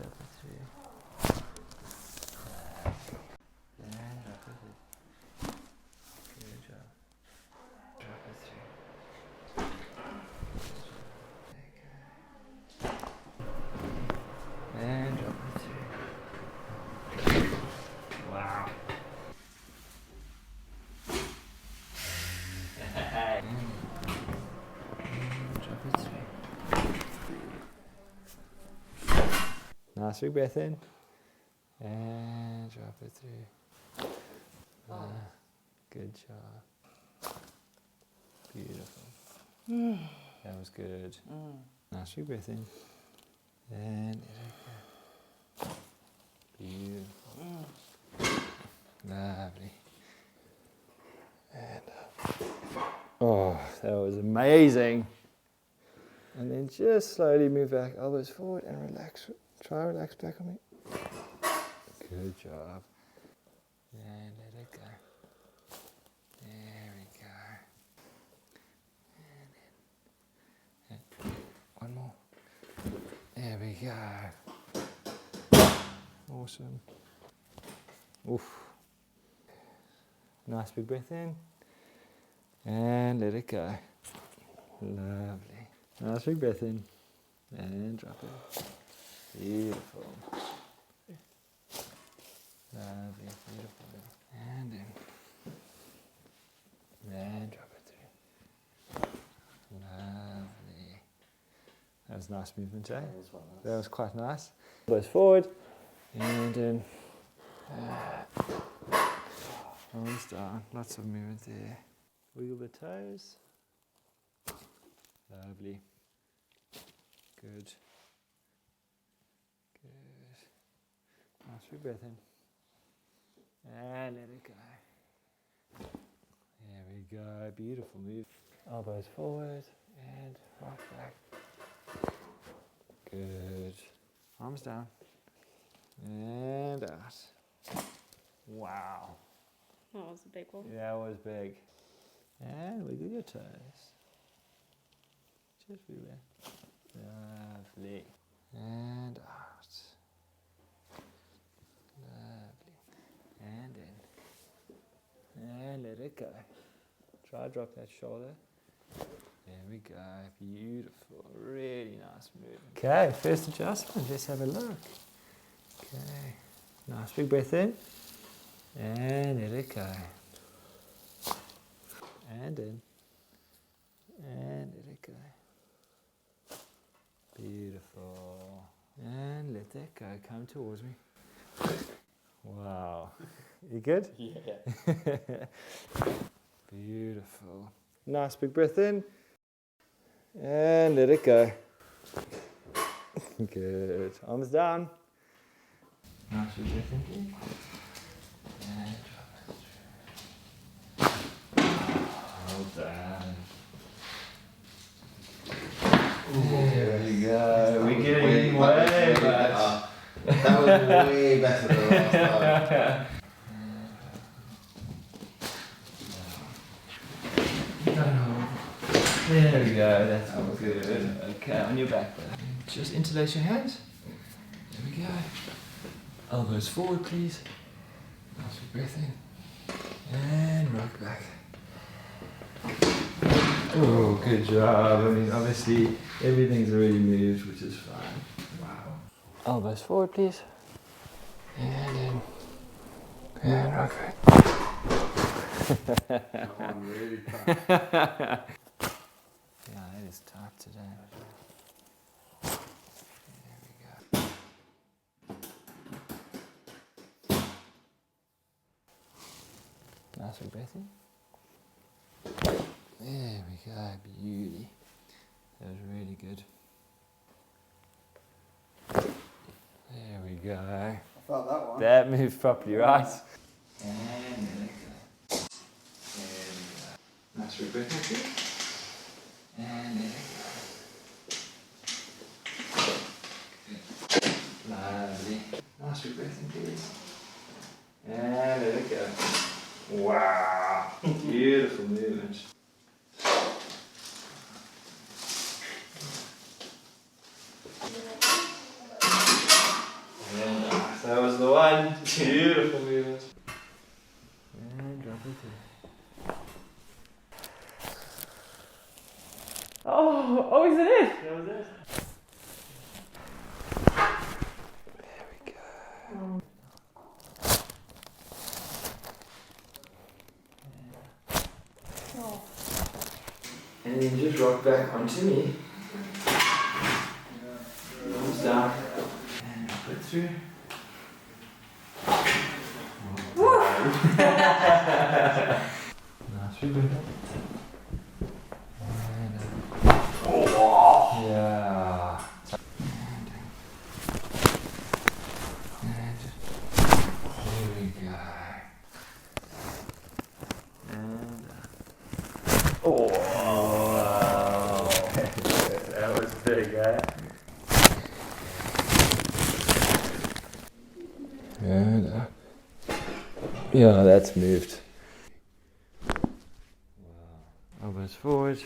drop it through. And drop it through. Good job. Drop it through. And drop it through. Wow. Drop it through. Nice big breath in. And drop it through. Good job. Beautiful. That was good. Nice big breath in. And let it go. Beautiful. Lovely. And up. Oh, that was amazing. And then just slowly move back, elbows forward and relax. Try to relax back on me. Good job. And let it go. There we go. And one more. There we go. Awesome. Oof. Nice big breath in. And let it go. Lovely. Nice big breath in. And drop it. Beautiful. Lovely, beautiful. And in. And drop it through. Lovely. That was nice movement, eh? That was quite nice. Elbows forward. And in. Arms down. Lots of movement there. Wiggle the toes. Lovely. Good. Good. Nice big breath in. And let it go. There we go. Beautiful move. Elbows forward and rock back. Good. Arms down. And out. Wow. That was a big one. Yeah, it was big. And wiggle your toes. Just wiggle it. Lovely. And out. Lovely. And in. And let it go. Try to drop that shoulder. There we go. Beautiful. Really nice move. Okay, first adjustment. Let's have a look. Okay. Nice big breath in. And let it go. And in. And let it go. Beautiful. And let that go. Come towards me. Wow. You good? Yeah. Beautiful. Nice big breath in. And let it go. Good. Arms down. Nice big breath in here. And drop it through. Hold down. There we go. We're getting way better. That was way better than last time. There we go. That's good. Okay, on your back there. Just interlace your hands. There we go. Elbows forward, please. Nice big breath in. And rock back. Oh, good job. I mean, obviously, everything's already moved, which is fine. Wow. Elbows forward, please. And in. And rock back. That one really tough. Yeah, it is tough today. There we go. Nice big breath in. There we go, beauty. That was really good. There we go. I felt that one. That moved properly, right? And there we go. There we go. Nice big breath in, please. And there we go. Good. Lovely. Nice big breath in, please. And there we go. Wow. Beautiful movement. one. Beautiful movement. And drop it through. Oh, is it it? That was it. There we go. Oh. And then just rock back onto me. Arms down. And drop it through. Nice, really good. Yeah. And there we go. And oh, wow. That was big, eh? And yeah, that's moved. Wow. Elbows forward.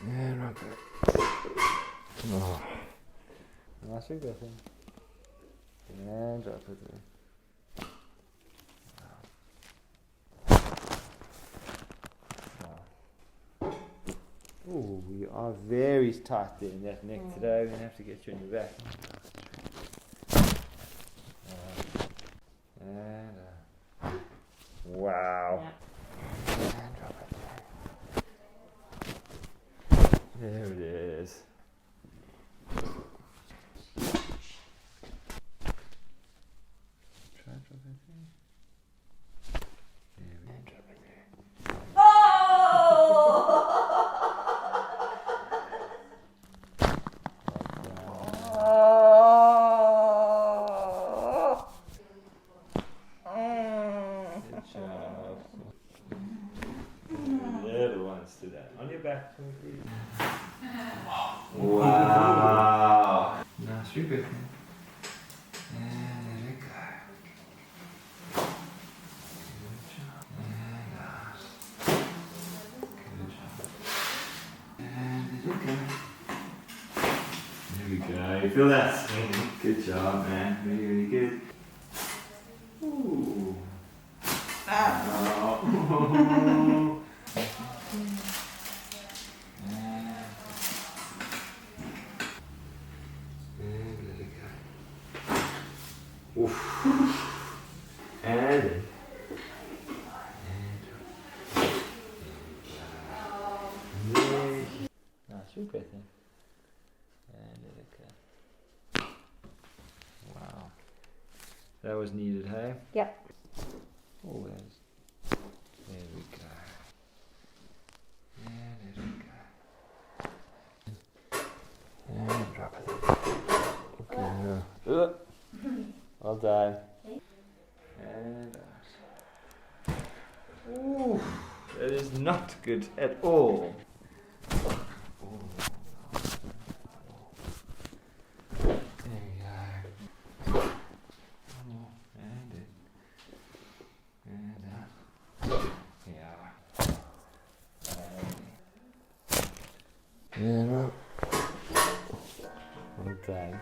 And rock back. Oh. Nice big breath in. And drop it through. Wow. Ooh, we are very tight there in that neck today. We're going to have to get you on your back. And wow. Yeah. And drop it through. There it is. Try and drop it through. There we go. Drop it through. Good job. Little ones to that. On your back. Wow. Nice, you're good. And there we go. Good job. And nice. Good job. And there we go. There we go. You feel that? Good job, man. Really, really good. Ooh. Oh. And let it go. Oof. And nice, your breath in. And let it go. Wow. That was needed, hey? Yep. Always. There we go. And let it go. And drop it. Okay. Well done. And ooh, that is not good at all. There we go. And in. And out. Yeah. And up. Well done.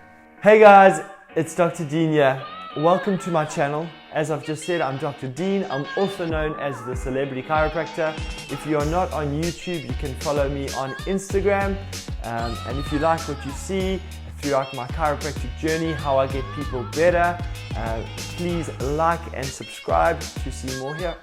Hey guys, it's Dr. Dean here. Welcome to my channel. As I've just said, I'm Dr. Dean. I'm also known as the Celebrity Chiropractor. If you are not on YouTube, you can follow me on Instagram. And if you like what you see throughout my chiropractic journey, how I get people better, please like and subscribe to see more here.